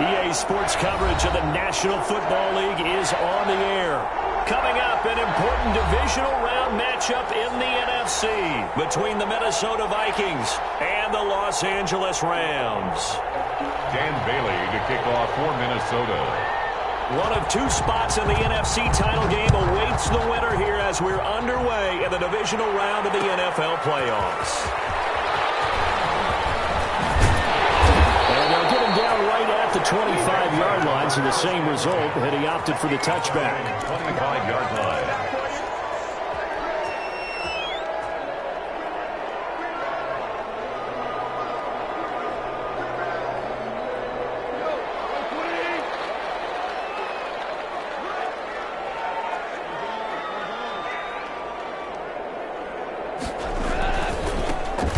EA Sports coverage of the National Football League is on the air. Coming up, an important divisional round matchup in the NFC between the Minnesota Vikings and the Los Angeles Rams. Dan Bailey to kick off for Minnesota. One of two spots in the NFC title game awaits the winner here as we're underway in the divisional round of the NFL playoffs. Down right at the 25-yard line, so the same result, and he opted for the touchback. 25-yard line.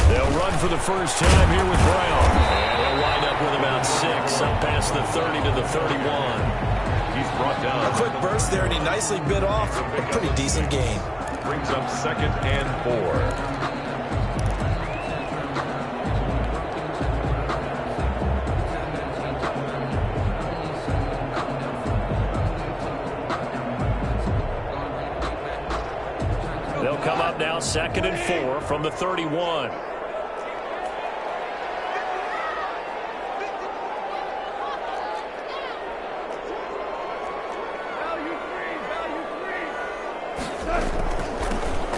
They'll run for the first time here with Brown. Wind up with about 6, up past the 30 to the 31. He's brought down. A quick burst there, and he nicely bit off a pretty decent gain. Brings up 2nd and 4. They'll come up now 2nd and 4 from the 31.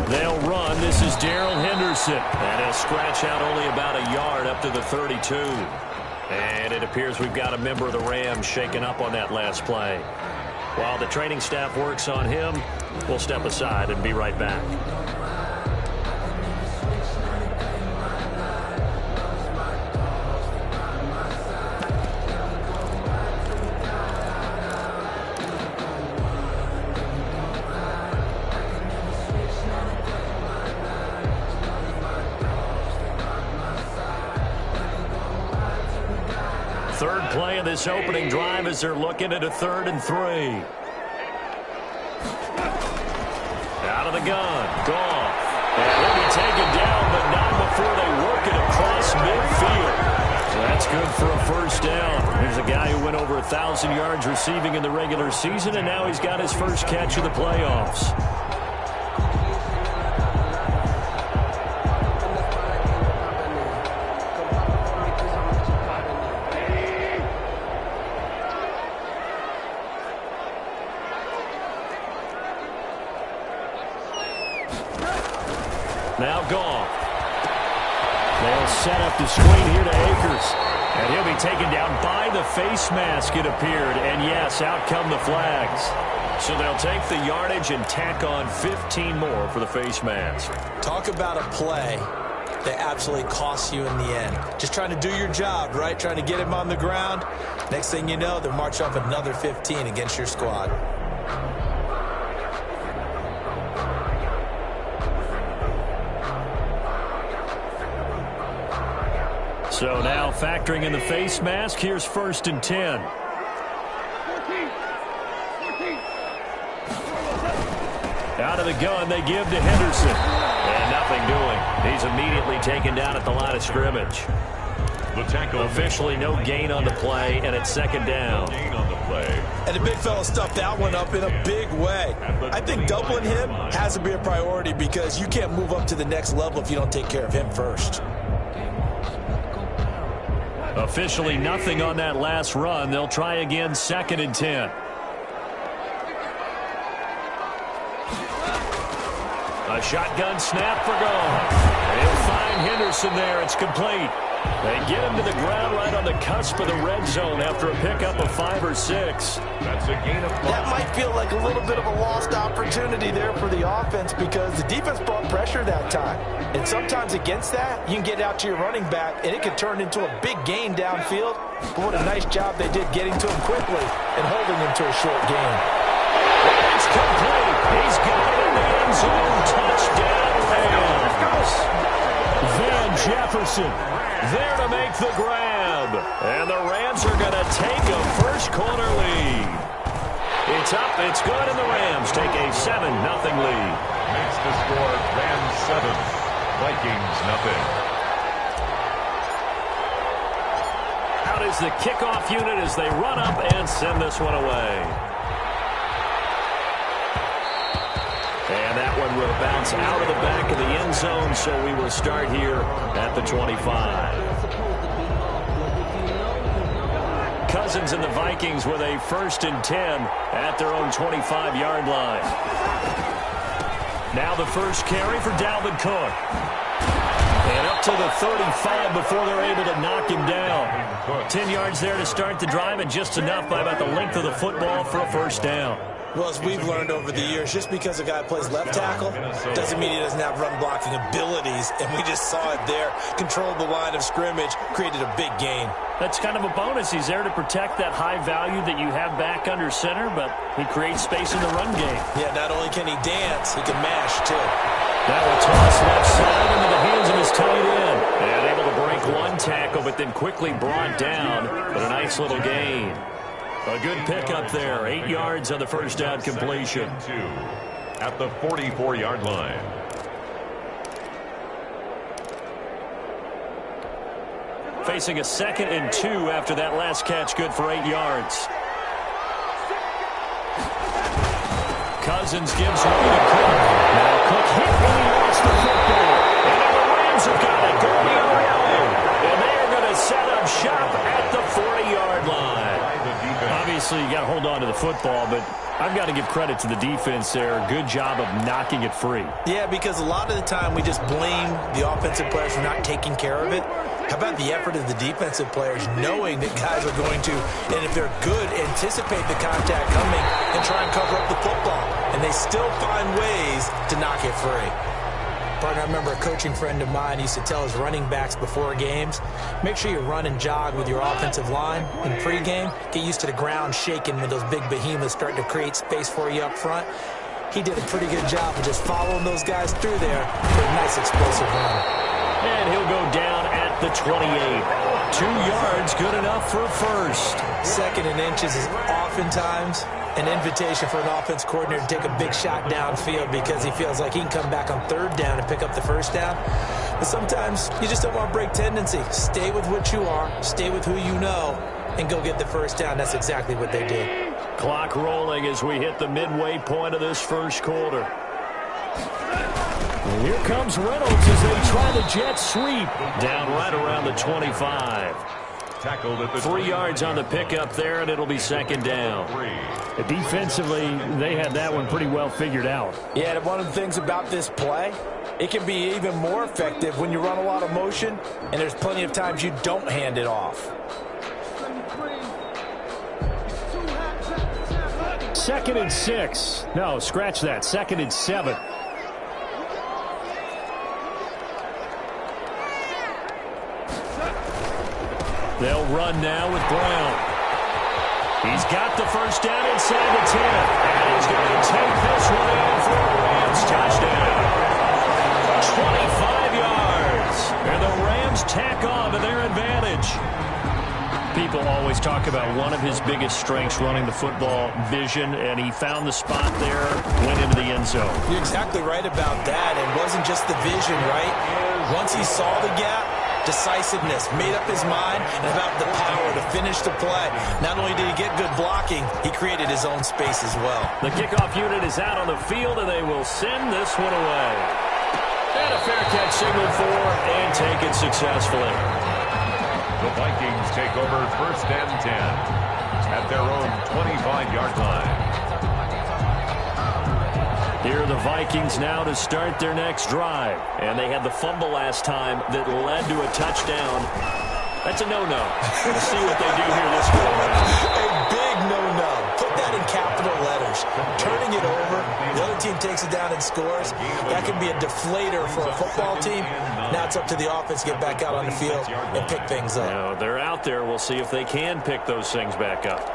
They'll run. This is Darrell Henderson. And he'll scratch out only about a yard up to the 32. And it appears we've got a member of the Rams shaken up on that last play. While the training staff works on him, we'll step aside and be right back. Third play of this opening drive as they're looking at a 3rd and 3. Out of the gun. Gone. And he'll be taken down, but not before they work it across midfield. So that's good for a first down. Here's a guy who went over 1,000 yards receiving in the regular season, and now he's got his first catch of the playoffs. Now Goff. They'll set up the screen here to Akers. And he'll be taken down by the face mask, it appeared. And yes, out come the flags. So they'll take the yardage and tack on 15 more for the face mask. Talk about a play that absolutely costs you in the end. Just trying to do your job, right? Trying to get him on the ground. Next thing you know, they'll march off another 15 against your squad. So now factoring in the face mask, here's 1st and 10. Out of the gun, they give to Henderson. And nothing doing. He's immediately taken down at the line of scrimmage. The tackle. Officially no gain on the play, and it's 2nd down. Gain on the play. And the big fella stuffed that one up in a big way. I think doubling him has to be a priority because you can't move up to the next level if you don't take care of him first. Officially nothing on that last run. They'll try again 2nd and 10. A shotgun snap for Goff. And he'll find Henderson there. It's complete. They get him to the ground right on the cusp of the red zone after a pickup of 5 or 6. That's a gain of 5. That might feel like a little bit of a lost opportunity there for the offense because the defense brought pressure that time. And sometimes against that, you can get out to your running back, and it could turn into a big gain downfield. But what a nice job they did getting to him quickly and holding him to a short gain. It's complete. He's got it in the end zone. Touchdown, Rams. Van Jefferson there to make the grab. And the Rams are going to take a first-quarter lead. It's up, it's good, and the Rams take a 7-0 lead. Makes the score Rams 7, Vikings nothing. out is the kickoff unit as they run up and send this one away. And that one will bounce out of the back of the end zone, so we will start here at the 25. Cousins and the Vikings with a 1st and 10 at their own 25-yard line. Now the first carry for Dalvin Cook. And up to the 35 before they're able to knock him down. 10 yards there to start the drive, and just enough by about the length of the football for a first down. Well, as we've learned over the years, just because a guy plays left tackle doesn't mean he doesn't have run-blocking abilities, and we just saw it there. Controlled the line of scrimmage, created a big gain. That's kind of a bonus. He's there to protect that high value that you have back under center, but he creates space in the run game. Yeah, not only can he dance, he can mash, too. Now a toss left side into the hands of his tight end. And able to break one tackle, but then quickly brought down. But a nice little gain. A good pickup there. 8 yards on the first down completion. At the 44-yard line. Facing a 2nd and 2 after that last catch. Good for 8 yards. Cousins gives way to Cook. Now Cook hit when he lost the football. And now the Rams have got it going around. And they are going to set up shop at the 40-yard line. Obviously, you got to hold on to the football, but I've got to give credit to the defense there. Good job of knocking it free. Yeah, because a lot of the time we just blame the offensive players for not taking care of it. How about the effort of the defensive players knowing that guys are going to, and if they're good, anticipate the contact coming and try and cover up the football. And they still find ways to knock it free. Partner, I remember a coaching friend of mine used to tell his running backs before games, make sure you run and jog with your offensive line in pregame. Get used to the ground shaking when those big behemoths start to create space for you up front. He did a pretty good job of just following those guys through there for a nice explosive run. And he'll go down at the 28. 2 yards, good enough for a first. 2nd and inches is oftentimes an invitation for an offense coordinator to take a big shot downfield because he feels like he can come back on 3rd down and pick up the first down. But sometimes you just don't want to break tendency. Stay with what you are, stay with who you know, and go get the first down. That's exactly what they did. Clock rolling as we hit the midway point of this first quarter. And here comes Reynolds as they try the jet sweep. Down right around the 25. Tackled at the 3 yards on the pickup there, and it'll be 2nd down. Defensively, they had that one pretty well figured out. Yeah, and one of the things about this play, it can be even more effective when you run a lot of motion, and there's plenty of times you don't hand it off. 2nd and 6. No, scratch that. 2nd and 7. They'll run now with Brown. He's got the first down inside the 10. And he's going to take this one in for a Rams touchdown. 25 yards. And the Rams tack on to their advantage. People always talk about one of his biggest strengths running the football, vision, and he found the spot there, went into the end zone. You're exactly right about that. It wasn't just the vision, right? Once he saw the gap, decisiveness, made up his mind, and about the power to finish the play. Not only did he get good blocking, he created his own space as well. The kickoff unit is out on the field, and they will send this one away. And a fair catch signaled for, and taken successfully. The Vikings take over 1st and 10 at their own 25-yard line. Here are the Vikings now to start their next drive. And they had the fumble last time that led to a touchdown. That's a no-no. We'll see what they do here this go around. A big no-no. Put that in capital letters. Turning it over, the other team takes it down and scores. That can be a deflator for a football team. Now it's up to the offense to get back out on the field and pick things up. Now, they're out there. We'll see if they can pick those things back up.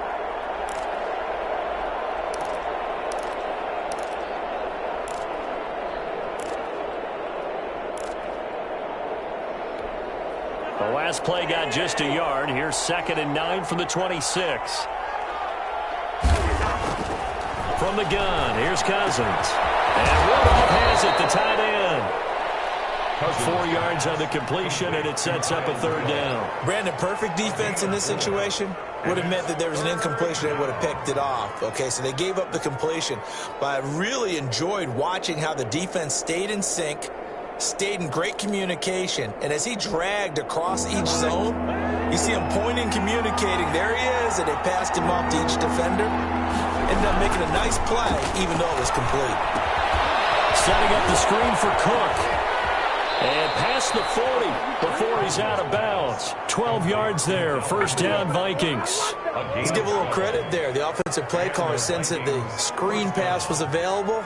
The last play got just a yard. Here's 2nd and 9 from the 26. From the gun, here's Cousins. And Rudolph has it, the tight end. Cousins. 4 yards on the completion, and it sets up a 3rd down. Brandon, perfect defense in this situation would have meant that there was an incompletion that would have picked it off. Okay, so they gave up the completion. But I really enjoyed watching how the defense stayed in sync, stayed in great communication, and as he dragged across each zone, you see him pointing, communicating. There he is, and they passed him off to each defender. Ended up making a nice play, even though it was complete. Setting up the screen for Cook. And past the 40 before he's out of bounds. 12 yards there, 1st down Vikings. Let's give a little credit there. The offensive play caller sensed that the screen pass was available.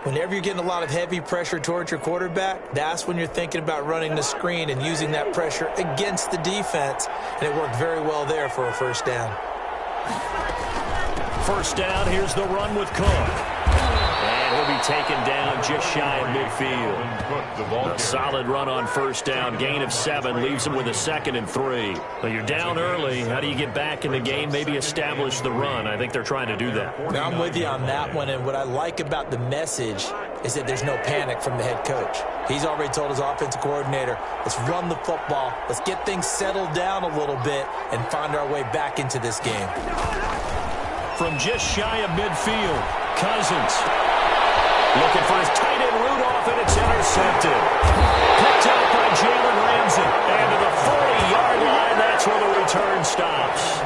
Whenever you're getting a lot of heavy pressure towards your quarterback, that's when you're thinking about running the screen and using that pressure against the defense. And it worked very well there for a 1st down. 1st down, here's the run with Cook. And he'll be taken down just shy of midfield. A solid run on 1st down. Gain of 7 leaves him with a 2nd and 3. But you're down early. How do you get back in the game? Maybe establish the run. I think they're trying to do that. Now, I'm with you on that one. And what I like about the message is that there's no panic from the head coach. He's already told his offensive coordinator, let's run the football. Let's get things settled down a little bit and find our way back into this game. From just shy of midfield, Cousins looking for his tight end Rudolph, and it's intercepted. Picked out by Jalen Ramsey. And to the 40-yard line, that's where the return stops.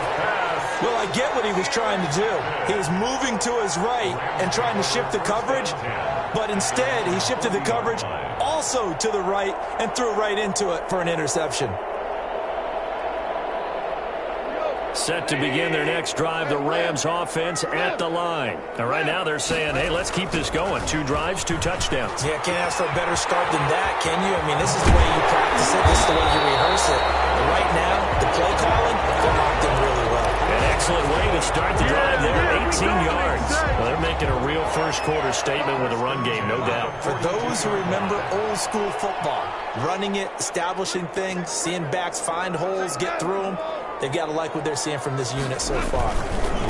Well, I get what he was trying to do. He was moving to his right and trying to shift the coverage, but instead he shifted the coverage also to the right and threw right into it for an interception. Set to begin their next drive, the Rams offense at the line. And right now they're saying, hey, let's keep this going. 2 drives, 2 touchdowns. Yeah, can't ask for a better start than that, can you? I mean, this is the way you practice it. This is the way you rehearse it. But right now, the play calling, they're locked in really well. An excellent way to start the drive there, 18 yards. Well, they're making a real first-quarter statement with a run game, no doubt. For those who remember old-school football, running it, establishing things, seeing backs find holes, get through them, they've got to like what they're seeing from this unit so far.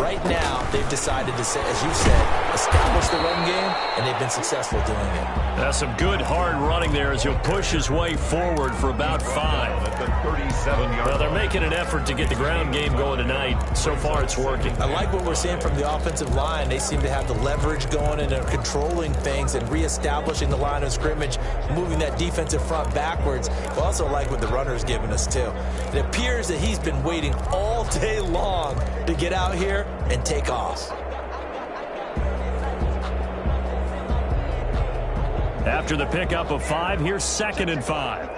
Right now, they've decided to, as you said, establish the run game, and they've been successful doing it. That's some good, hard running there as he'll push his way forward for about 5. At the 37-yard Well, they're making an effort to get the ground game going tonight. So far, it's working. I like what we're seeing from the offensive line. They seem to have the leverage going and they're controlling things and reestablishing the line of scrimmage, moving that defensive front backwards. I also like what the runner's giving us, too. It appears that he's been waiting all day long to get out here and take off. After the pickup of 5, here's 2nd and 5.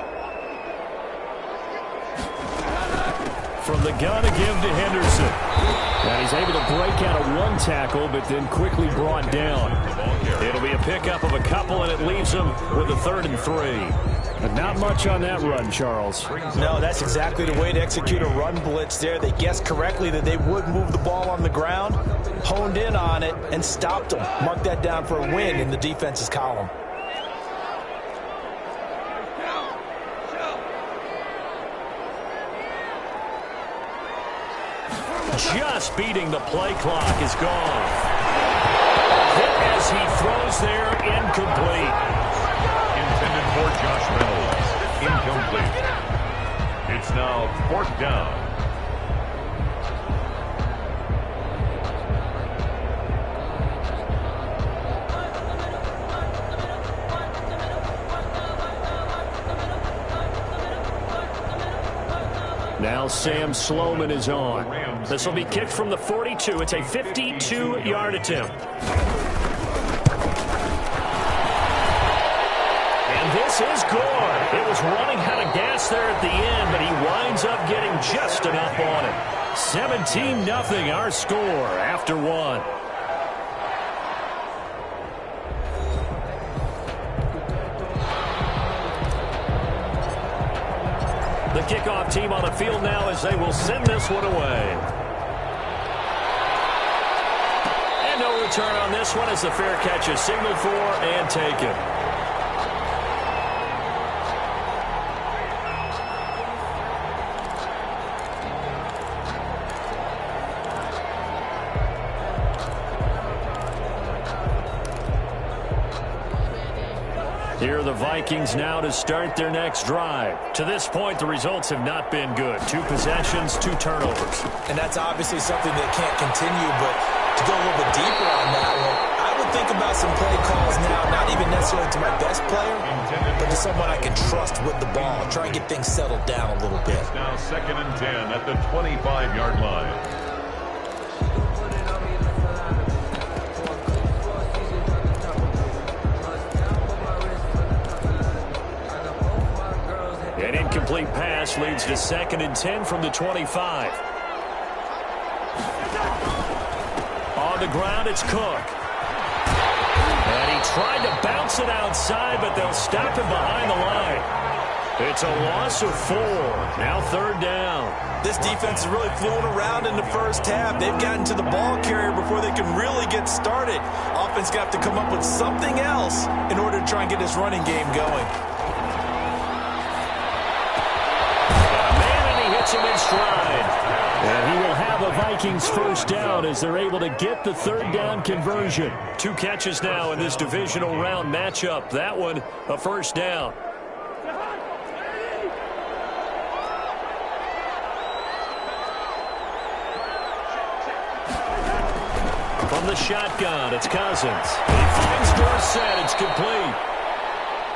From the gun, a give to Henderson. And he's able to break out of 1 tackle, but then quickly brought down. It'll be a pickup of a couple, and it leaves him with a 3rd and 3. But not much on that run, Charles. No, that's exactly the way to execute a run blitz there. They guessed correctly that they would move the ball on the ground, honed in on it, and stopped them. Mark that down for a win in the defense's column. Just beating the play clock is gone. Hit as he throws there, incomplete. intended for Josh Reynolds. Incomplete. It's now 4th down. Now Sam Sloman is on. This will be kicked from the 42. It's a 52-yard attempt. And this is good. It was running out of gas there at the end, but he winds up getting just enough on it. 17-0 our score after 1. The kickoff team on the field now as they will send this one away. And no return on this one as the fair catch is signaled for and taken. Here are the Vikings now to start their next drive. To this point, the results have not been good. 2 possessions, 2 turnovers. And that's obviously something that can't continue, but to go a little bit deeper on that one, I would think about some play calls now, not even necessarily to my best player, but to someone I can trust with the ball. Try and get things settled down a little bit. It's now 2nd and 10 at the 25-yard line. An incomplete pass leads to 2nd and 10 from the 25. On the ground, it's Cook. And he tried to bounce it outside, but they'll stop him behind the line. It's a loss of 4. Now 3rd down. This defense is really flew around in the first half. They've gotten to the ball carrier before they can really get started. Offense got to come up with something else in order to try and get this running game going. Him in stride. And he will have a Vikings first down as they're able to get the 3rd down conversion. 2 catches now in this divisional round matchup. That one, a first down. From the shotgun, it's Cousins. He finds Dorsett. It's complete.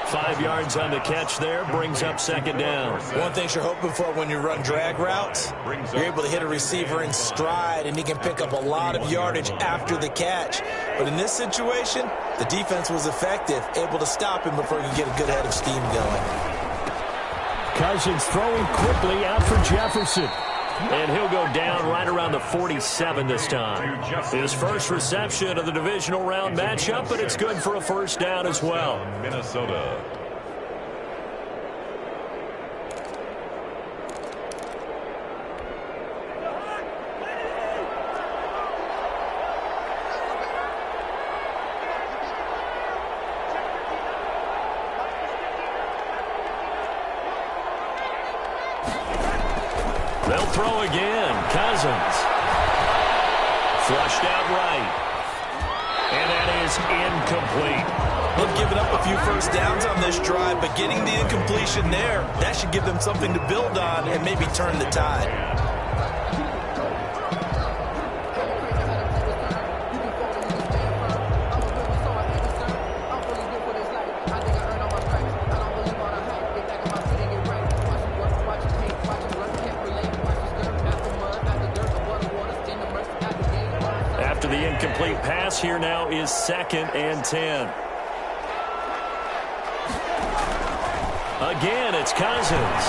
5 yards on the catch there, brings up 2nd down. One thing you're hoping for when you run drag routes, you're able to hit a receiver in stride, and he can pick up a lot of yardage after the catch. But in this situation, the defense was effective, able to stop him before he can get a good head of steam going. Cousins throwing quickly out for Jefferson. And he'll go down right around the 47 this time. His first reception of the divisional round matchup, but it's good for a first down as well. Minnesota. They'll throw again. Cousins. Flushed out right. And that is incomplete. They've given up a few first downs on this drive, but getting the incompletion there, that should give them something to build on and maybe turn the tide. After the incomplete pass, here now is 2nd and 10. Again, it's Cousins.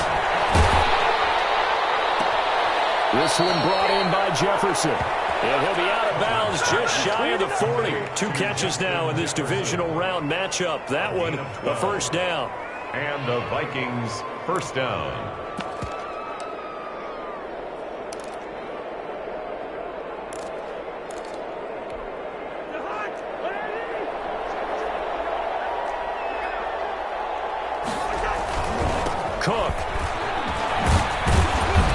This one brought in by Jefferson. And he'll be out of bounds just shy of the 40. 2 catches now in this divisional round matchup. That one, a first down. And the Vikings first down. Cook.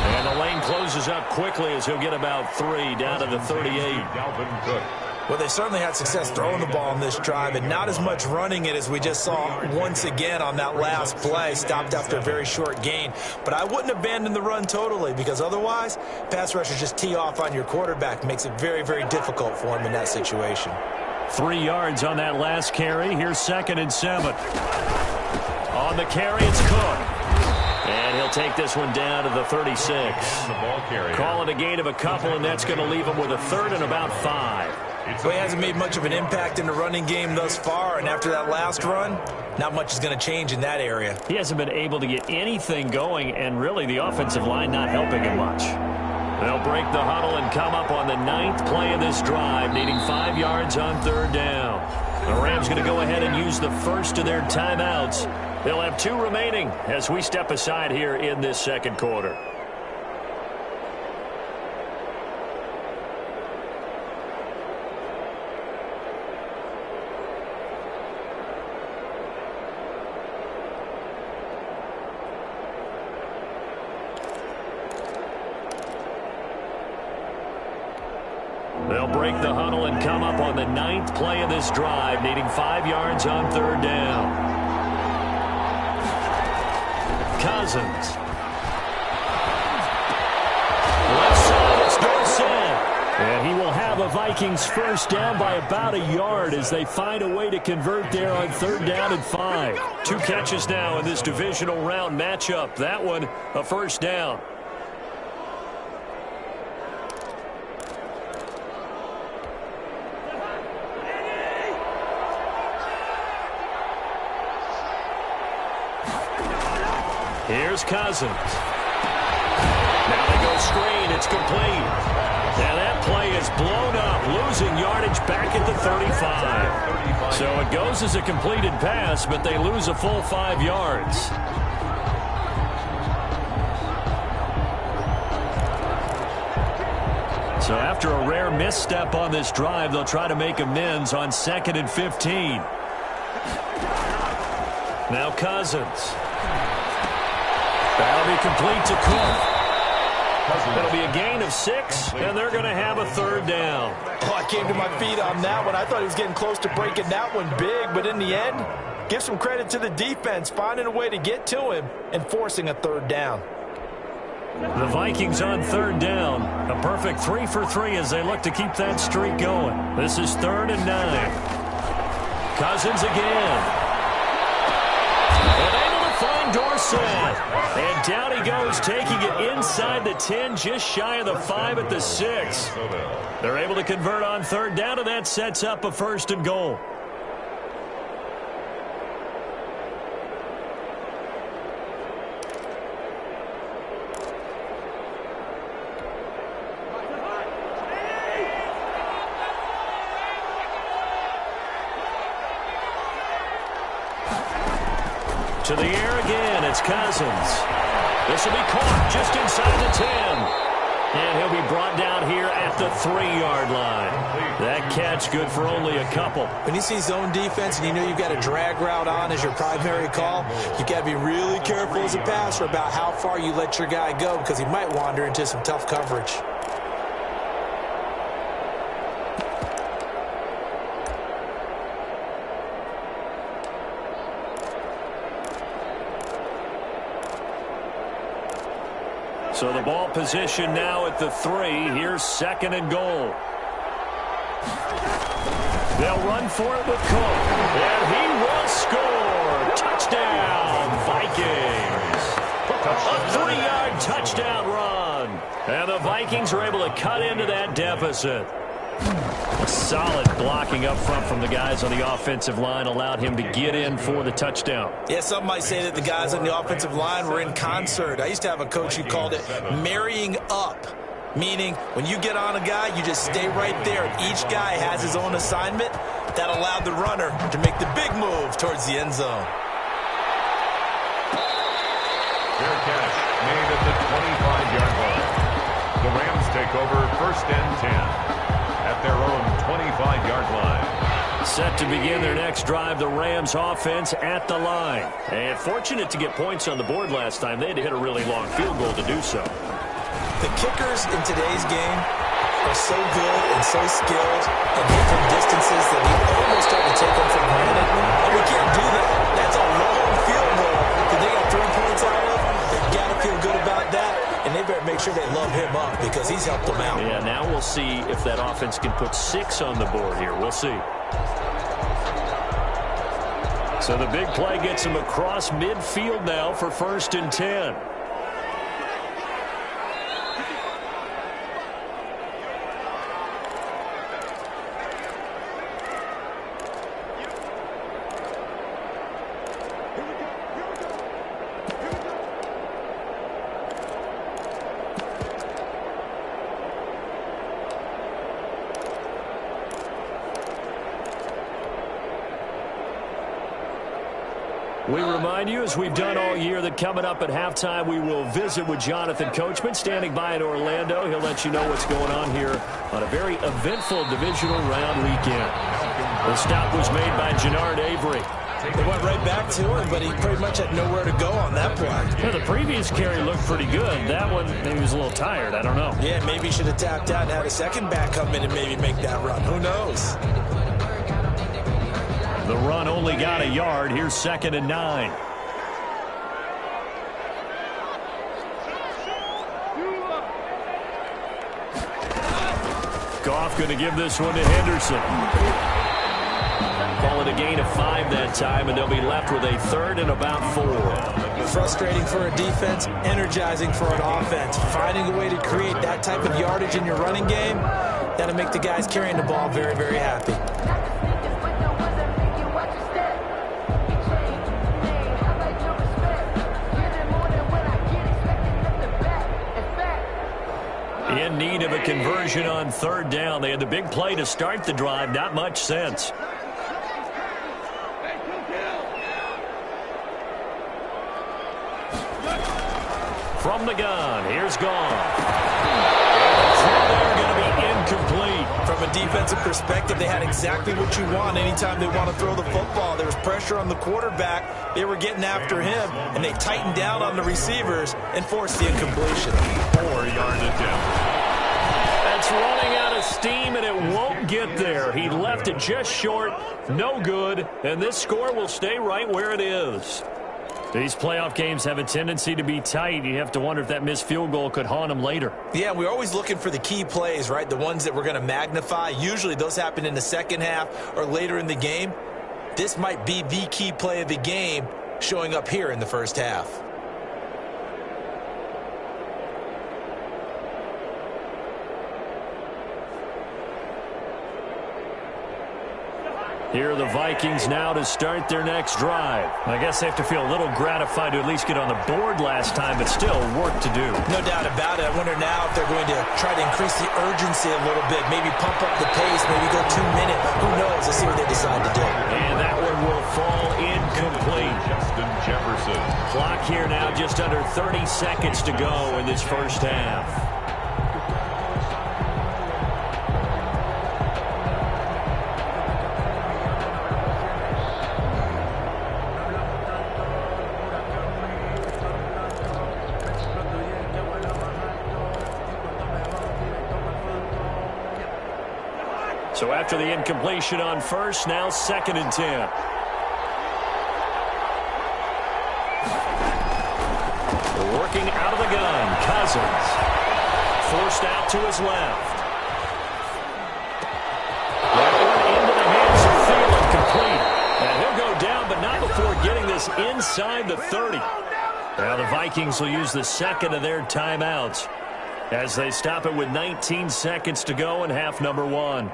And the lane closes up quickly as he'll get about 3 down to the 38. Dalvin Cook. Well, they certainly had success throwing the ball in this drive and not as much running it as we just saw once again on that last play. Stopped after a very short gain. But I wouldn't abandon the run totally because otherwise, pass rushers just tee off on your quarterback. Makes it very, very difficult for him in that situation. 3 yards on that last carry. Here's 2nd and 7. On the carry, it's Cook. And he'll take this one down to the 36. The ball carrier. Call it a gain of a couple, and that's going to leave him with a 3rd and about 5. Well, he hasn't made much of an impact in the running game thus far, and after that last run, not much is going to change in that area. He hasn't been able to get anything going, and really the offensive line not helping him much. They'll break the huddle and come up on the 9th play of this drive, needing 5 yards on 3rd down. The Rams going to go ahead and use the first of their timeouts. They'll have 2 remaining as we step aside here in this second quarter. They'll break the huddle and come up on the 9th play of this drive, needing 5 yards on 3rd down. Cousins. Left side, it's Dorsett. And he will have a Vikings first down by about a yard as they find a way to convert there on 3rd down and 5. 2 catches now in this divisional round matchup. That one, a first down. Here's Cousins. Now they go screen. It's complete. And that play is blown up, losing yardage back at the 35. So it goes as a completed pass, but they lose a full 5 yards. So after a rare misstep on this drive, they'll try to make amends on 2nd and 15. Now Cousins. That'll be complete to Cook. It'll be a gain of 6, and they're going to have a 3rd down. Oh, I came to my feet on that one. I thought he was getting close to breaking that one big, but in the end, give some credit to the defense, finding a way to get to him and forcing a 3rd down. The Vikings on 3rd down. A perfect 3 for 3 as they look to keep that streak going. This is 3rd and 9. Cousins again. Find Dorsett. And down he goes, taking it inside the 10, just shy of the 5 at the 6. They're able to convert on 3rd down, and that sets up a 1st and goal. To the air again, it's Cousins. This will be caught just inside the 10. And he'll be brought down here at the 3-yard line. That catch good for only a couple. When you see zone defense and you know you've got a drag route on as your primary call, you've got to be really careful as a passer about how far you let your guy go because he might wander into some tough coverage. So the ball position now at the 3. Here's 2nd and goal. They'll run for it with Cook. And he will score. Touchdown, Vikings. A 3-yard touchdown run. And the Vikings are able to cut into that deficit. Solid blocking up front from the guys on the offensive line allowed him to get in for the touchdown. Yeah, some might say that the guys on the offensive line were in concert. I used to have a coach who called it marrying up, meaning when you get on a guy, you just stay right there. Each guy has his own assignment that allowed the runner to make the big move towards the end zone. Fair catch made at the 25-yard line. The Rams take over 1st and 10. At their own 25-yard line. Set to begin their next drive, the Rams offense at the line. And fortunate to get points on the board last time. They had to hit a really long field goal to do so. The kickers in today's game are so good and so skilled and hit from distances that we almost start to take them for granted. And we can't do that. That's a long field goal that they got 3 points out of. They've got to feel good about that. And they better make sure they love him up because he's helped them out. Yeah, now we'll see if that offense can put 6 on the board here. We'll see. So the big play gets him across midfield now for 1st and 10. We remind you, as we've done all year, that coming up at halftime, we will visit with Jonathan Coachman, standing by in Orlando. He'll let you know what's going on here on a very eventful divisional round weekend. The stop was made by Jannard Avery. They went right back to him, but he pretty much had nowhere to go on that play. Yeah, the previous carry looked pretty good. That one, maybe he was a little tired. I don't know. Yeah, maybe he should have tapped out and had a second back come in and maybe make that run. Who knows? The run only got a yard. Here's 2nd and 9. Goff going to give this one to Henderson. Call it a gain of 5 that time, and they'll be left with a third and about 4. Frustrating for a defense, energizing for an offense. Finding a way to create that type of yardage in your running game, that'll make the guys carrying the ball very, very happy. In need of a conversion on third down. They had the big play to start the drive. Not much sense. From the gun, here's Goff. They're going to be incomplete. From a defensive perspective, they had exactly what you want anytime they want to throw the football. There was pressure on the quarterback. They were getting after him, and they tightened down on the receivers and forced the incompletion. 4-yard attempt. That's running out of steam, and it won't get there. He left it just short, no good, and this score will stay right where it is. These playoff games have a tendency to be tight. You have to wonder if that missed field goal could haunt them later. Yeah, we're always looking for the key plays, right? The ones that we're going to magnify. Usually those happen in the second half or later in the game. This might be the key play of the game showing up here in the first half. Here are the Vikings now to start their next drive. I guess they have to feel a little gratified to at least get on the board last time, but still work to do. No doubt about it. I wonder now if they're going to try to increase the urgency a little bit, maybe pump up the pace, maybe go 2 minutes. Who knows? Let's see what they decide to do. And that one will fall incomplete. Justin Jefferson. Clock here now just under 30 seconds to go in this first half. So after the incompletion on first, now 2nd and 10. Working out of the gun, Cousins. Forced out to his left. That one into the hands of Thielen, complete. And he'll go down, but not before getting this inside the 30. Now the Vikings will use the second of their timeouts as they stop it with 19 seconds to go in half number 1.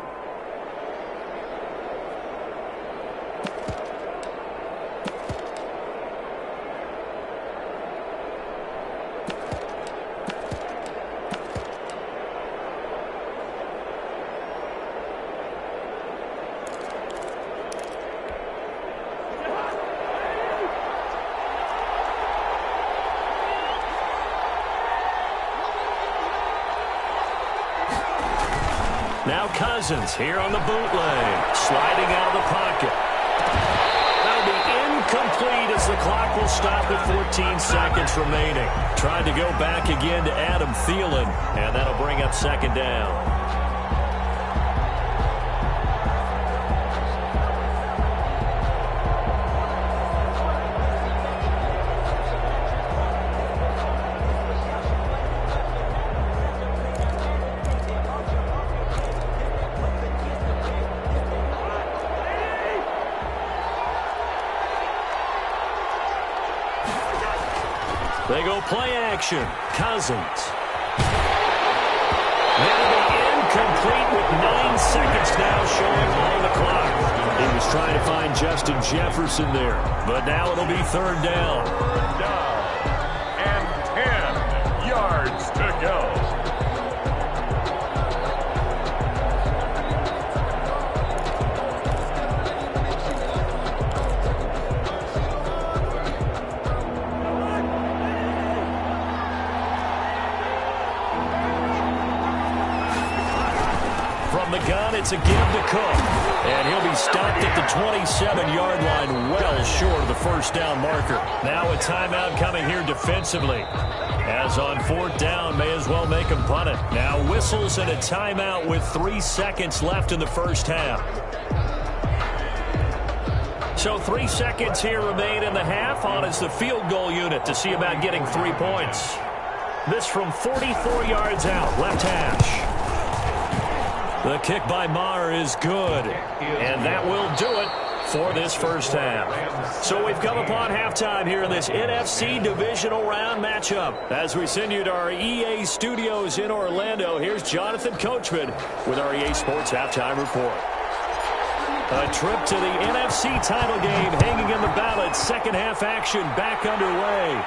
Now Cousins here on the bootleg, sliding out of the pocket. That'll be incomplete as the clock will stop with 14 seconds remaining. Tried to go back again to Adam Thielen, and that'll bring up 2nd down. They go play action. Cousins. That'll be incomplete with 9 seconds now showing on the clock. He was trying to find Justin Jefferson there, but now it'll be 3rd down. Down. And 10 yards to go. Gun, it's a give to Cook, and he'll be stopped at the 27-yard line, well short of the first down marker. Now a timeout coming here defensively, as on 4th down, may as well make him punt it. Now whistles and a timeout with 3 seconds left in the first half. So 3 seconds here remain in the half. On is the field goal unit to see about getting 3 points. This from 44 yards out, left hash. The kick by Maher is good. And that will do it for this first half. So we've come upon halftime here in this NFC divisional round matchup. As we send you to our EA studios in Orlando, here's Jonathan Coachman with our EA Sports Halftime Report. A trip to the NFC title game hanging in the balance. Second half action back underway.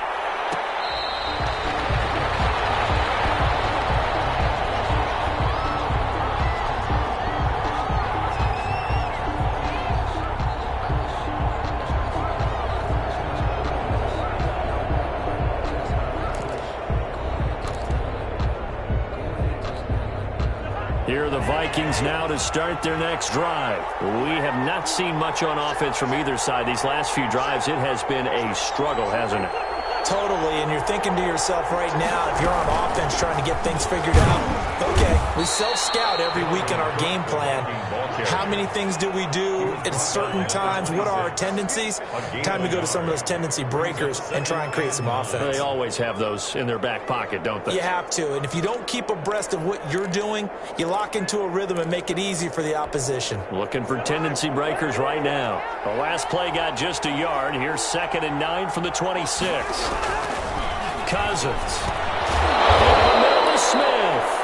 Here are the Vikings now to start their next drive. We have not seen much on offense from either side. These last few drives, it has been a struggle, hasn't it? Totally, and you're thinking to yourself right now, if you're on offense trying to get things figured out, okay, we self-scout every week in our game plan. How many things do we do at certain times? What are our tendencies? Time to go to some of those tendency breakers and try and create some offense. They always have those in their back pocket, don't they? You have to, and if you don't keep abreast of what you're doing, you lock into a rhythm and make it easy for the opposition. Looking for tendency breakers right now. The last play got just a yard. Here's 2nd and 9 from the 26. Cousins. Over the middle to Smith.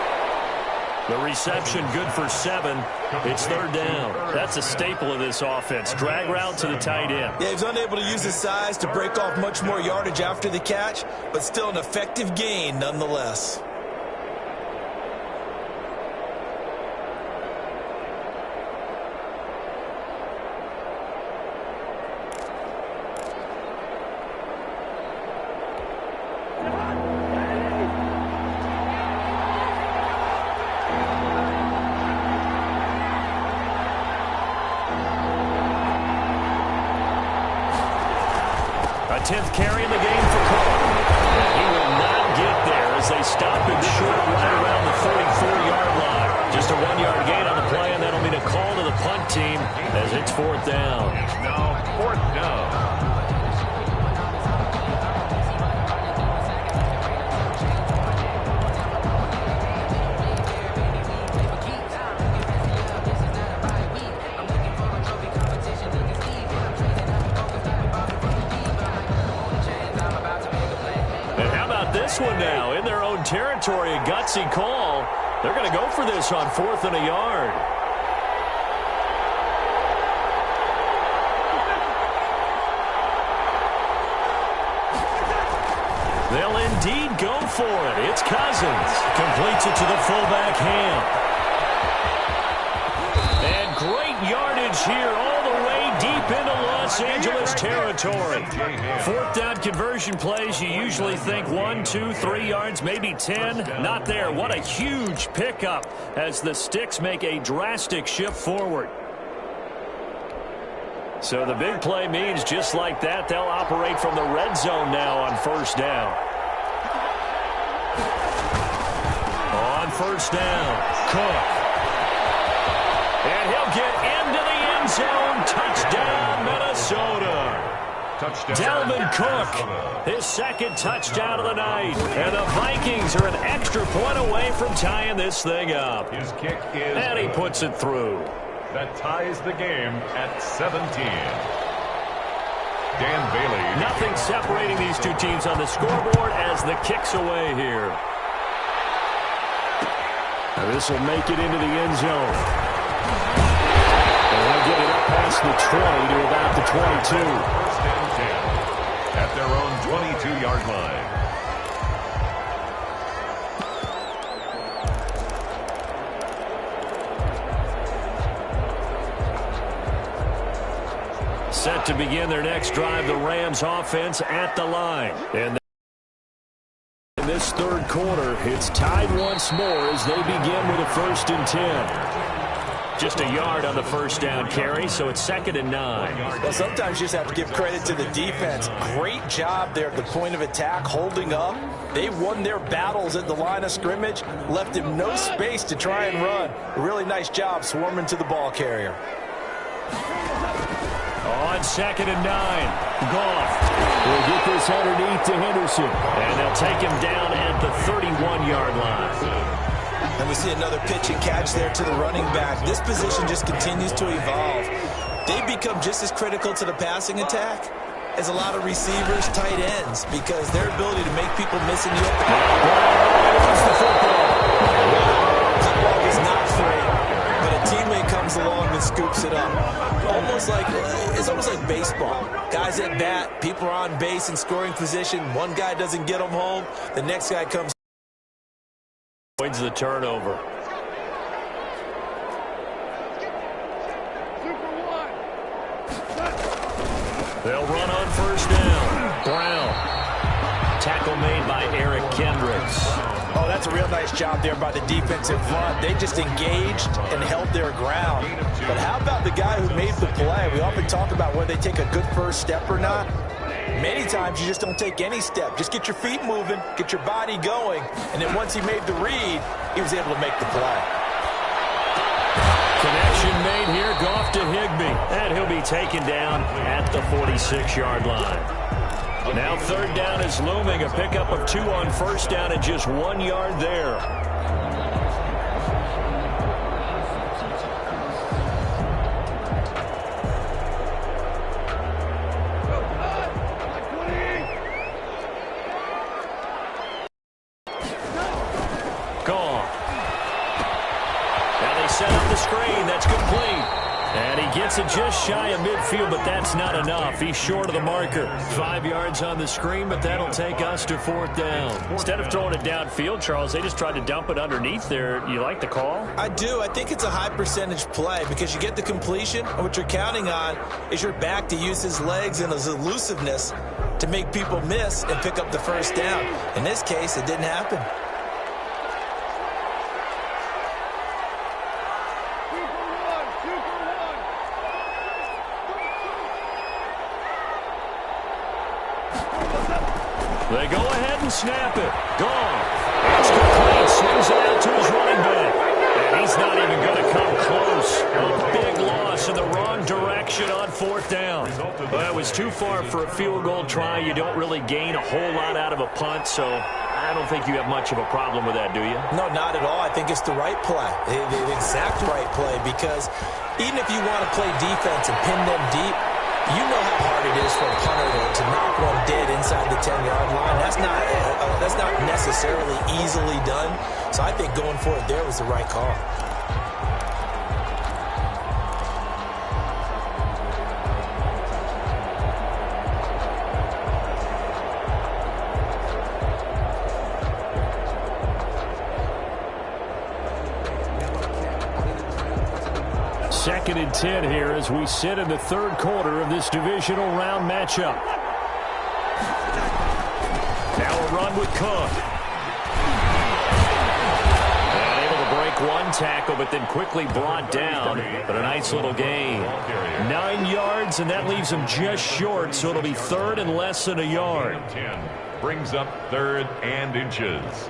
The reception good for 7. It's 3rd down. That's a staple of this offense. Drag route to the tight end. Yeah, he's unable to use his size to break off much more yardage after the catch, but still an effective gain nonetheless. A 10th carry in the game for Cook. He will not get there as they stop him short right around the 34-yard line. Just a 1-yard gain on the play, and that'll mean a call to the punt team as it's 4th down. It's now 4th down. This one now in their own territory, a gutsy call. They're going to go for this on 4th and a yard. They'll indeed go for it. It's Cousins. Completes it to the fullback hand. And great yardage here all the way deep into Los Angeles territory. 4th down conversion plays, you usually think 1, 2, 3 yards, maybe 10. Not there. What a huge pickup as the Sticks make a drastic shift forward. So the big play means just like that, they'll operate from the red zone now on 1st down. On 1st down, Cook. And he'll get into the end zone. Touchdown, Minnesota. Touchdown. Dalvin Cook, his 2nd touchdown of the night. And the Vikings are an extra point away from tying this thing up. His kick is And he puts it through. That ties the game at 17. Dan Bailey. Nothing separating these two teams on the scoreboard as the kick's away here. Now this will make it into the end zone. And they'll get it up past the 20 to about the 22. 1st and 10 at their own 22-yard line. Set to begin their next drive, the Rams offense at the line. And in this 3rd quarter, it's tied once more as they begin with a 1st and 10. Just a yard on the 1st down carry, so it's 2nd and 9. Well, sometimes you just have to give credit to the defense. Great job there at the point of attack, holding up. They won their battles at the line of scrimmage, left him no space to try and run. A really nice job swarming to the ball carrier. On 2nd and 9, Goff will get this underneath to Henderson. And they'll take him down at the 31-yard line. And And we see another pitch and catch there to the running back. This position just continues to evolve. They become just as critical to the passing attack as a lot of receivers, tight ends, because their ability to make people miss in the open. The football is not free, but a teammate comes along and scoops it up. It's almost like baseball. Guys at bat, people are on base in scoring position. One guy doesn't get them home, the next guy comes. Avoids the turnover. They'll run on first down. Brown. Tackle made by Eric Kendricks. Oh, that's a real nice job there by the defensive front. They just engaged and held their ground. But how about the guy who made the play? We often talk about whether they take a good first step or not. Many times you just don't take any step. Just get your feet moving, get your body going, and then once he made the read, he was able to make the play. Connection made here, Goff to Higbee, and he'll be taken down at the 46-yard line. Now third down is looming, a pickup of 2 on first down and just 1 yard there. Set up the screen. That's complete. And he gets it just shy of midfield, but that's not enough. He's short of the marker. 5 yards on the screen, but that'll take us to fourth down. Instead of throwing it downfield, Charles, they just tried to dump it underneath there. You like the call? I do. I think it's a high percentage play because you get the completion, and what you're counting on is your back to use his legs and his elusiveness to make people miss and pick up the first down. In this case, it didn't happen. They go ahead and snap it. Gone. It's complete. Swings it out to his running back. And he's not even going to come close. A big loss in the wrong direction on fourth down. Well, it was too far for a field goal try. You don't really gain a whole lot out of a punt, so I don't think you have much of a problem with that, do you? No, not at all. I think it's the right play, the exact right play, because even if you want to play defense and pin them deep, you know how hard it is for a punter to knock one dead inside the 10-yard line. That's not necessarily easily done. So I think going for it there was the right call. Second and 10 here as we sit in the third quarter of this divisional round matchup. Now a run with Cook. And able to break one tackle, but then quickly brought down. But a nice little gain. 9 yards, and that leaves him just short, so it'll be third and less than a yard. 10 brings up third and inches.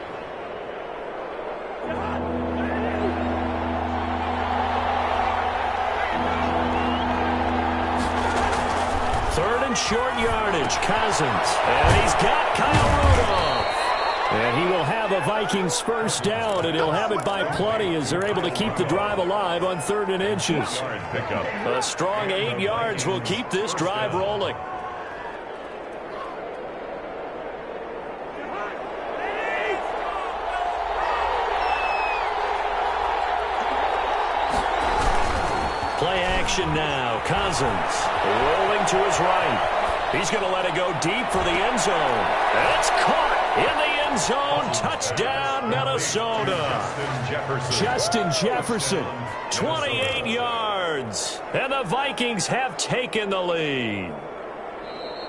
Third and short yardage, Cousins. And he's got Kyle Rudolph. And he will have a Vikings first down, and he'll have it by plenty as they're able to keep the drive alive on third and inches. A strong 8 yards will keep this drive rolling. Play action now. Cousins rolling to his right. He's going to let it go deep for the end zone. And it's caught in the end zone. Touchdown, Minnesota. Justin Jefferson, 28 yards. And the Vikings have taken the lead.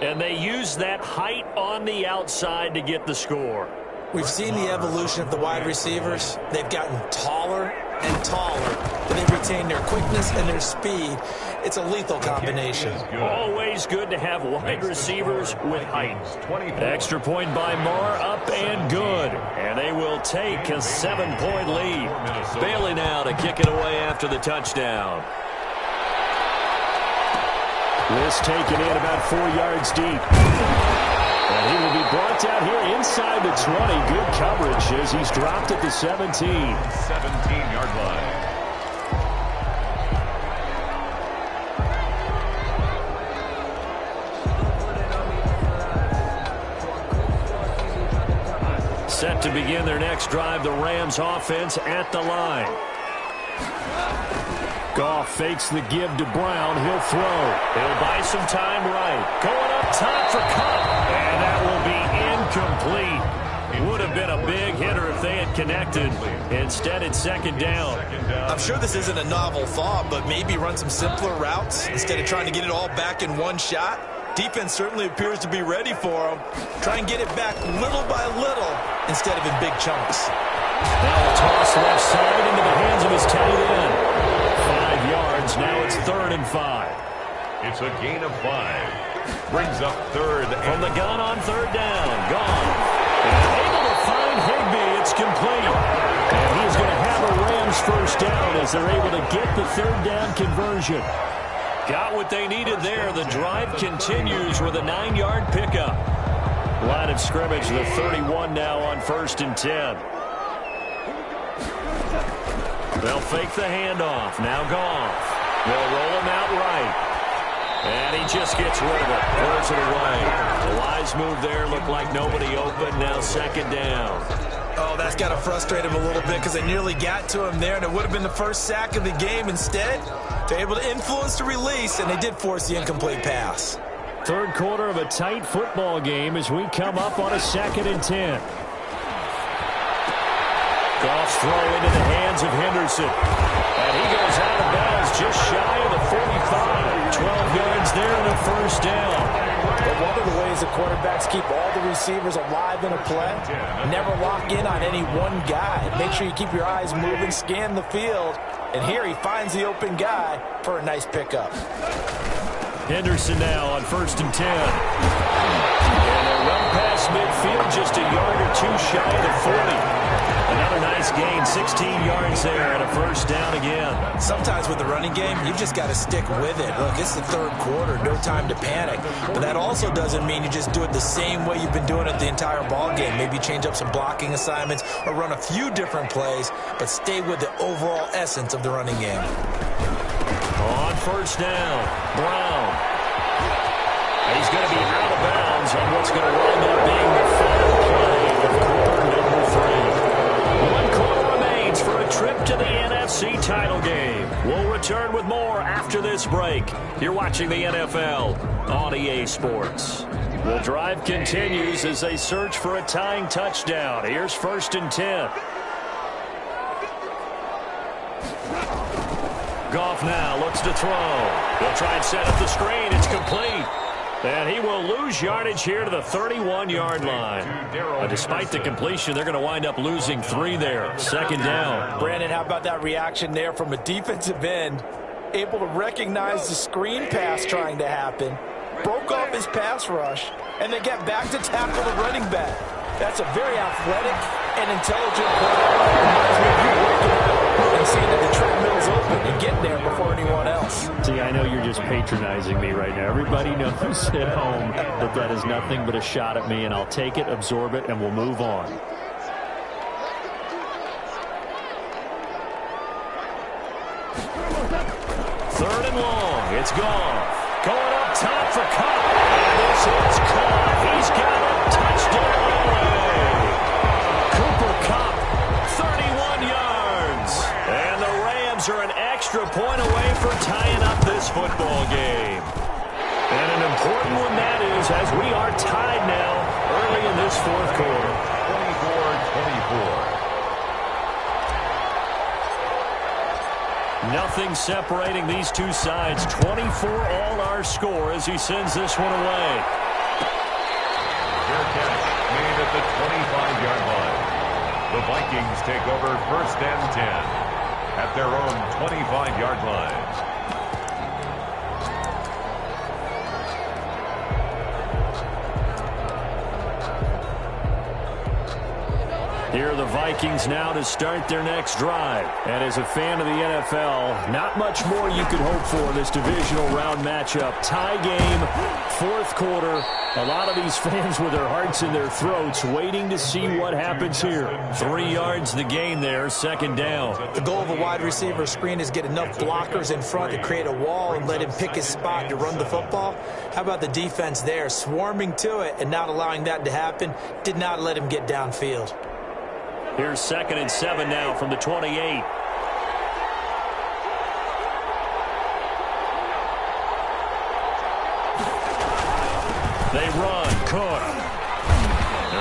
And they use that height on the outside to get the score. We've seen the evolution of the wide receivers. They've gotten taller and taller, but they've retained their quickness and their speed. It's a lethal combination. Always good to have wide receivers with height. Extra point by Moore, up and good. And they will take a 7-point lead. Bailey now to kick it away after the touchdown. This taken in about 4 yards deep. And he will be brought down here inside the 20. Good coverage as he's dropped at the 17. 17-yard line. Set to begin their next drive, the Rams offense at the line. Goff fakes the give to Brown. He'll throw. He'll buy some time right. Going up top for Kupp. And that will be incomplete. Would have been a big hitter if they had connected. Instead, it's second down. I'm sure this isn't a novel thought, but maybe run some simpler routes instead of trying to get it all back in one shot. Defense certainly appears to be ready for him. Try and get it back little by little instead of in big chunks. Now a toss left side into the hands of his tight end. 5 yards. Now it's 3rd and 5. It's a gain of 5. Brings up 3rd. From the gun on 3rd down. Gone. And able to find Higbee. It's complete. And he's going to have a Rams first down as they're able to get the 3rd down conversion. Got what they needed there. The drive continues with a 9-yard pickup. Line of scrimmage, the 31 now on 1st and 10. They'll fake the handoff. Now Goff. They'll roll him out right. And he just gets rid of it. Throws it away. A wise move there. Looked like nobody open. Now 2nd down. Oh, that's got to frustrate him a little bit because they nearly got to him there, and it would have been the first sack of the game. Instead, they're able to influence the release, and they did force the incomplete pass. 3rd quarter of a tight football game as we come up on a 2nd and 10. Goff's throw into the hands of Henderson. And he goes out of bounds just shy of the 45. 12 yards there and a first down. But one of the ways the quarterbacks keep all the receivers alive in a play, never lock in on any one guy. Make sure you keep your eyes moving, scan the field. And here he finds the open guy for a nice pickup. Henderson now on 1st and 10. And a run past midfield, just a yard or two shy of the 40. Another nice gain, 16 yards there and a first down again. Sometimes with the running game, you've just got to stick with it. Look, it's the 3rd quarter, no time to panic. But that also doesn't mean you just do it the same way you've been doing it the entire ball game. Maybe change up some blocking assignments or run a few different plays, but stay with the overall essence of the running game. On 1st down, Brown. He's going to be out of bounds on what's going to wind up being the final play of quarter number 3. 1 quarter remains for a trip to the NFC title game. We'll return with more after this break. You're watching the NFL on EA Sports. The drive continues as they search for a tying touchdown. Here's 1st and 10. Goff now looks to throw. They'll try and set up the screen. It's complete. And he will lose yardage here to the 31-yard line. Despite the completion, they're going to wind up losing 3 there. 2nd down. Brandon, how about that reaction there from a defensive end? Able to recognize the screen pass trying to happen. Broke off his pass rush. And then get back to tackle the running back. That's a very athletic and intelligent play. Reminds me of you working out and seeing that the treadmill's open and getting there before anyone else. See, I know you're just patronizing me right now. Everybody knows at home that that is nothing but a shot at me, and I'll take it, absorb it, and we'll move on. Third and long. It's Goff. Going up top for Kupp. And this is Kupp. He's got it. Touchdown. Cooper Kupp, 31 yards. And the Rams are an extra point away from tying up this football game. And an important one that is, as we are tied now early in this 4th quarter. 24-24. Nothing separating these two sides. 24 all our score as he sends this one away. Fair catch made at the 25-yard line. The Vikings take over 1st and 10 at their own 25-yard line. Here are the Vikings now to start their next drive. And as a fan of the NFL, not much more you could hope for in this divisional round matchup. Tie game, fourth quarter. A lot of these fans with their hearts in their throats waiting to see what happens here. 3 yards the gain there, second down. The goal of a wide receiver screen is get enough blockers in front to create a wall and let him pick his spot to run the football. How about the defense there, swarming to it and not allowing that to happen? Did not let him get downfield. Here's 2nd and 7 now from the 28. They run. Cook.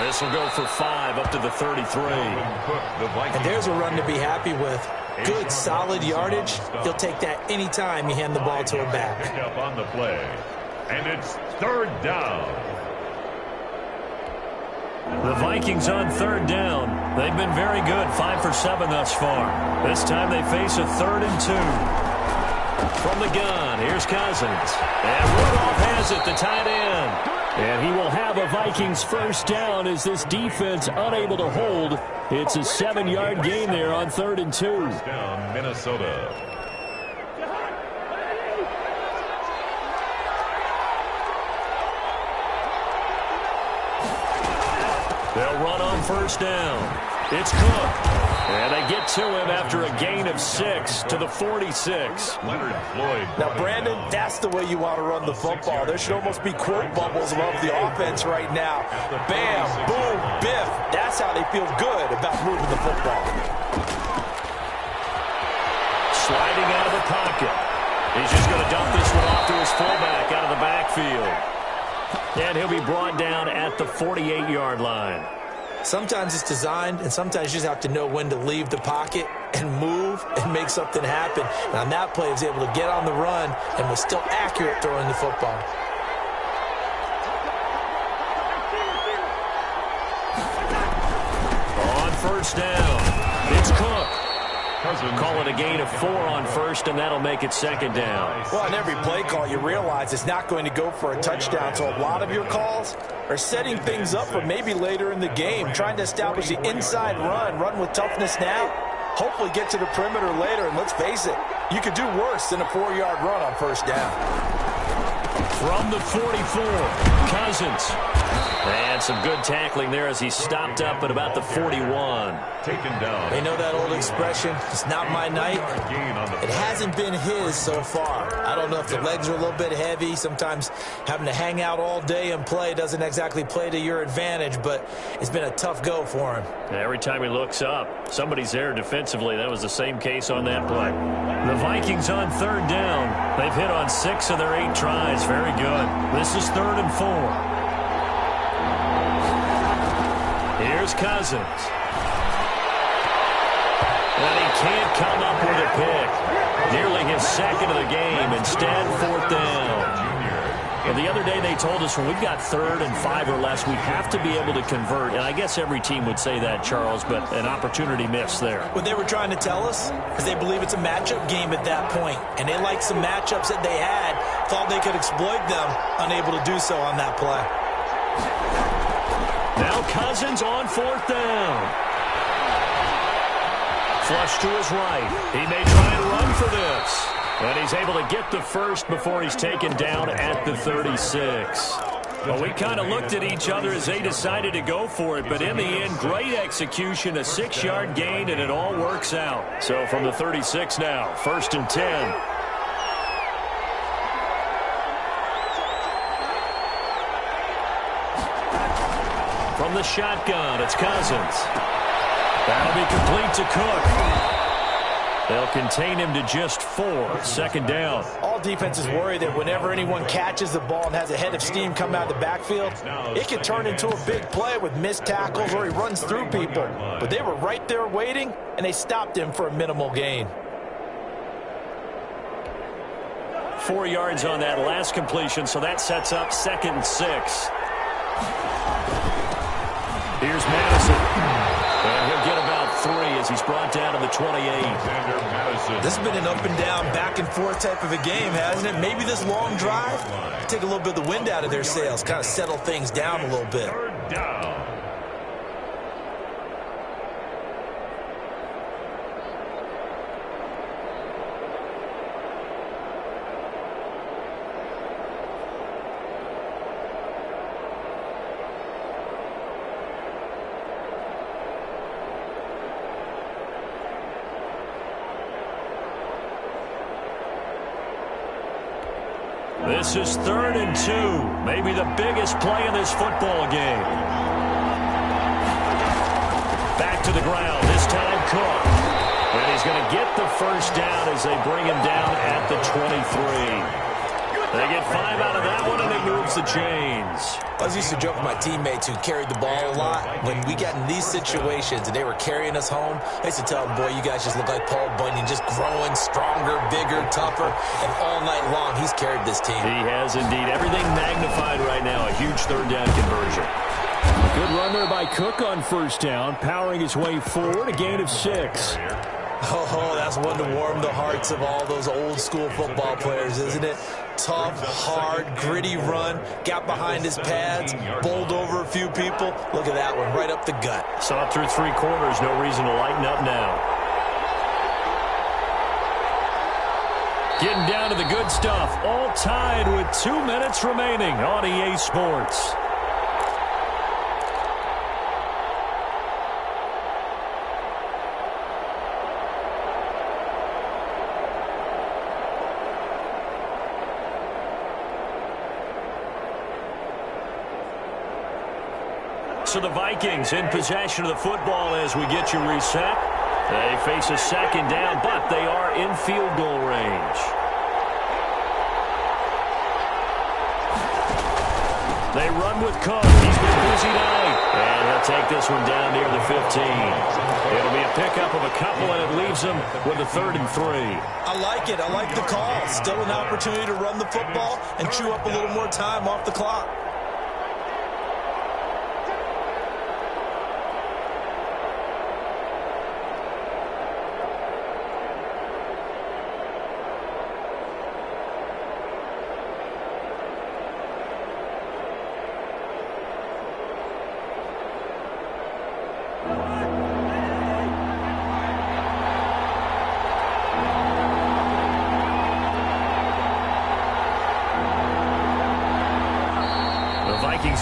This will go for 5 up to the 33. And there's a run to be happy with. Good, solid yardage. He'll take that anytime you hand the ball to a back. Pick up on the play. And it's 3rd down. The Vikings on 3rd down. They've been very good, 5 for 7 thus far. This time they face a 3rd and 2. From the gun, here's Cousins. And Rudolph has it, the tight end. And he will have a Vikings first down as this defense unable to hold. It's a 7-yard gain there on 3rd and 2. First down, Minnesota. They'll run on first down. It's Cook. And they get to him after a gain of 6 to the 46. Leonard Floyd. Now, Brandon, that's the way you want to run the football. There should almost be quote bubbles above the offense right now. Bam, boom, biff. That's how they feel good about moving the football. Sliding out of the pocket. He's just going to dump this one off to his fullback out of the backfield. And he'll be brought down at the 48-yard line. Sometimes it's designed, and sometimes you just have to know when to leave the pocket and move and make something happen. And on that play, he was able to get on the run and was still accurate throwing the football. On first down, it's Cook. Cousins. Call it a gain of 4 on first, and that'll make it 2nd down. Well, on every play call, you realize it's not going to go for a touchdown, so a lot of your calls are setting things up for maybe later in the game, trying to establish the inside run with toughness now, hopefully get to the perimeter later, and let's face it, you could do worse than a 4-yard run on first down. From the 44, Cousins. And some good tackling there as he stopped up at about the 41. Taken down. They know that old expression, it's not my night. It hasn't been his so far. I don't know if the legs are a little bit heavy. Sometimes having to hang out all day and play doesn't exactly play to your advantage, but it's been a tough go for him. Every time he looks up, somebody's there defensively. That was the same case on that play. The Vikings on 3rd down. They've hit on 6 of their 8 tries. Very good. This is 3rd and 4. Here's Cousins. And he can't come up with a pick. Nearly his 2nd of the game. Instead, 4th down. Well, the other day they told us when we've got 3rd and 5 or less, we have to be able to convert. And I guess every team would say that, Charles, but an opportunity missed there. What they were trying to tell us is they believe it's a matchup game at that point. And they liked some matchups that they had, thought they could exploit them, unable to do so on that play. Now Cousins on 4th down. Flush to his right. He may try and run for this. And he's able to get the first before he's taken down at the 36. Well, we kind of looked at each other as they decided to go for it, but in the end, great execution, a 6-yard gain, and it all works out. So from the 36 now, 1st and 10. From the shotgun, it's Cousins. That'll be complete to Cook. They'll contain him to just 4. 2nd down. All defenses worry that whenever anyone catches the ball and has a head of steam come out of the backfield, it can turn into a big play with missed tackles or he runs through people. But they were right there waiting, and they stopped him for a minimal gain. 4 yards on that last completion, so that sets up 2nd and 6. Here's Madison. And he'll get about 3 as he's brought down to the 28. This has been an up and down, back and forth type of a game, hasn't it? Maybe this long drive, take a little bit of the wind out of their sails, kind of settle things down a little bit. 3rd down. This is 3rd and 2. Maybe the biggest play in this football game. Back to the ground. This time Cook. And he's going to get the first down as they bring him down at the 23. They get 5 out of that one, and it moves the chains. I used to joke with my teammates who carried the ball a lot. When we got in these situations and they were carrying us home, I used to tell them, boy, you guys just look like Paul Bunyan, just growing stronger, bigger, tougher. And all night long, he's carried this team. He has indeed. Everything magnified right now. A huge 3rd down conversion. Good run there by Cook on 1st down, powering his way forward, a gain of 6. Oh, that's one to warm the hearts of all those old-school football players, isn't it? Tough, hard, gritty run, got behind his pads, bowled over a few people. Look at that one, right up the gut. Saw it through 3 quarters, no reason to lighten up now. Getting down to the good stuff, all tied with 2 minutes remaining on EA Sports. So the Vikings in possession of the football as we get you reset. They face a 2nd down, but they are in field goal range. They run with Cook. He's been busy tonight. And he'll take this one down near the 15. It'll be a pickup of a couple, and it leaves them with a 3rd and 3. I like it. I like the call. Still an opportunity to run the football and chew up a little more time off the clock.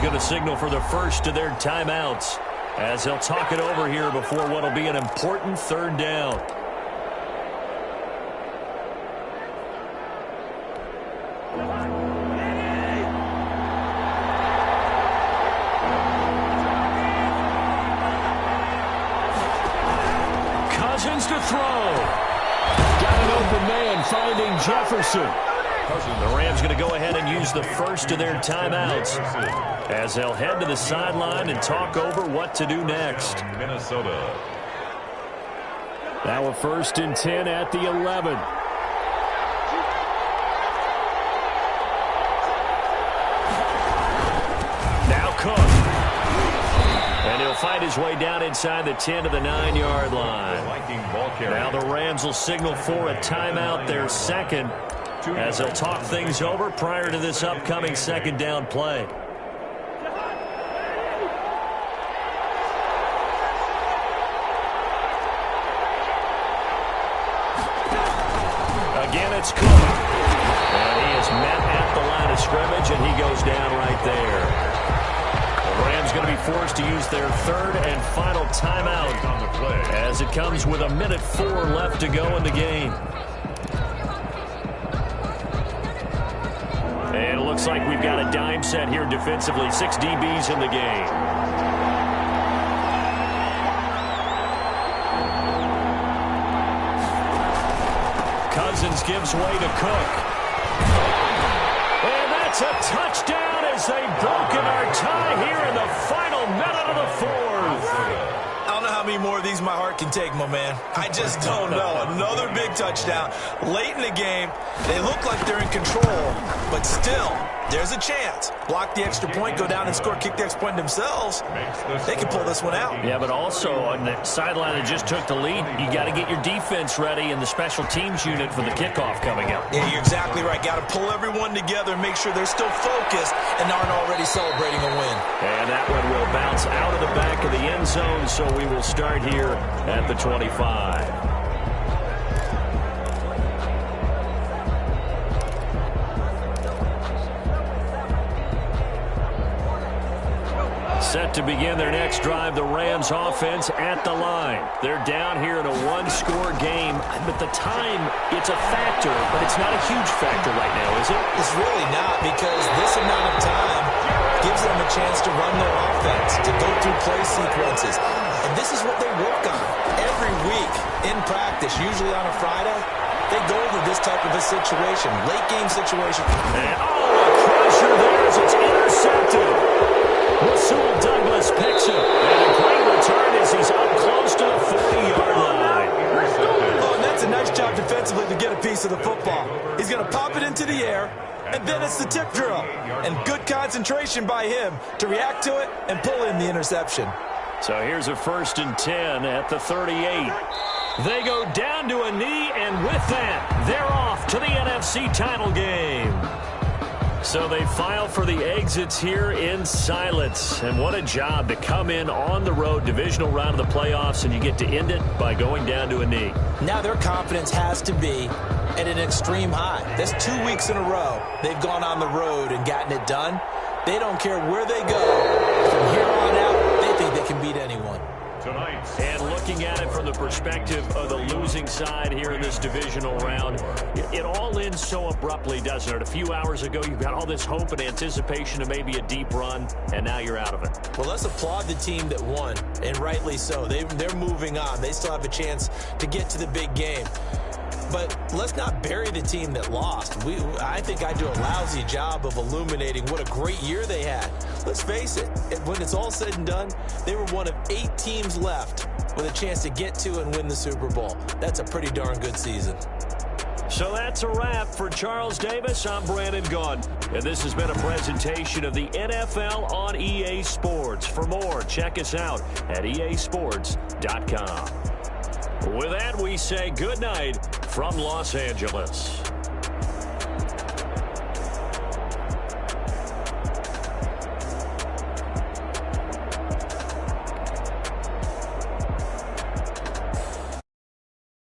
Going to signal for the first of their timeouts as he'll talk it over here before what will be an important 3rd down. Cousins to throw. Got an open man finding Jefferson. The Rams going to go ahead and use the first of their timeouts as they'll head to the sideline and talk over what to do next. Minnesota. Now a 1st and 10 at the 11. Now Cook. And he'll find his way down inside the 10 to the 9-yard line. Now the Rams will signal for a timeout, their 2nd, as they'll talk things over prior to this upcoming 2nd down play. Again, it's Cook. And he is met at the line of scrimmage, and he goes down right there. The Rams going to be forced to use their 3rd and final timeout as it comes with 1:04 left to go in the game. And it looks like we've got a dime set here defensively. 6 DBs in the game. Cousins gives way to Cook. And that's a touchdown as they've broken our tie here in the final minute of the 4th. I don't know how many more of these my heart can take, my man. I just don't know. Another big touchdown. Late in the game, they look like they're in control, but still, there's a chance. Block the extra point, go down and score, kick the extra point themselves. They can pull this one out. Yeah, but also on the sideline that just took the lead, you got to get your defense ready and the special teams unit for the kickoff coming up. Yeah, you're exactly right. Got to pull everyone together and make sure they're still focused and aren't already celebrating a win. And that one will bounce out of the back of the end zone, so we will start here at the 25. Set to begin their next drive, the Rams offense at the line. They're down here in a one-score game. But the time, it's a factor, but it's not a huge factor right now, is it? It's really not, because this amount of time gives them a chance to run their offense, to go through play sequences. And this is what they work on every week in practice, usually on a Friday. They go to this type of a situation, late game situation. And, a crusher there as it's intercepted. Rasul Douglas picks him. And a great return as he's up close to the 40-yard line. Oh, and that's a nice job defensively to get a piece of the football. He's going to pop it into the air, and then it's the tip drill. And good concentration by him to react to it and pull in the interception. So here's a 1st and 10 at the 38. They go down to a knee, and with that, they're off to the NFC title game. So they file for the exits here in silence. And what a job to come in on the road, divisional round of the playoffs, and you get to end it by going down to a knee. Now their confidence has to be at an extreme high. That's 2 weeks in a row they've gone on the road and gotten it done. They don't care where they go. From here on out, they think they can beat anyone. And looking at it from the perspective of the losing side here in this divisional round, it all ends so abruptly, doesn't it? A few hours ago, you've got all this hope and anticipation of maybe a deep run, and now you're out of it. Well, let's applaud the team that won, and rightly so. They're moving on. They still have a chance to get to the big game. But let's not bury the team that lost. I think I do a lousy job of illuminating what a great year they had. Let's face it, when it's all said and done, they were one of 8 teams left with a chance to get to and win the Super Bowl. That's a pretty darn good season. So that's a wrap for Charles Davis. I'm Brandon Gaudin, and this has been a presentation of the NFL on EA Sports. For more, check us out at easports.com. With that, we say good night from Los Angeles.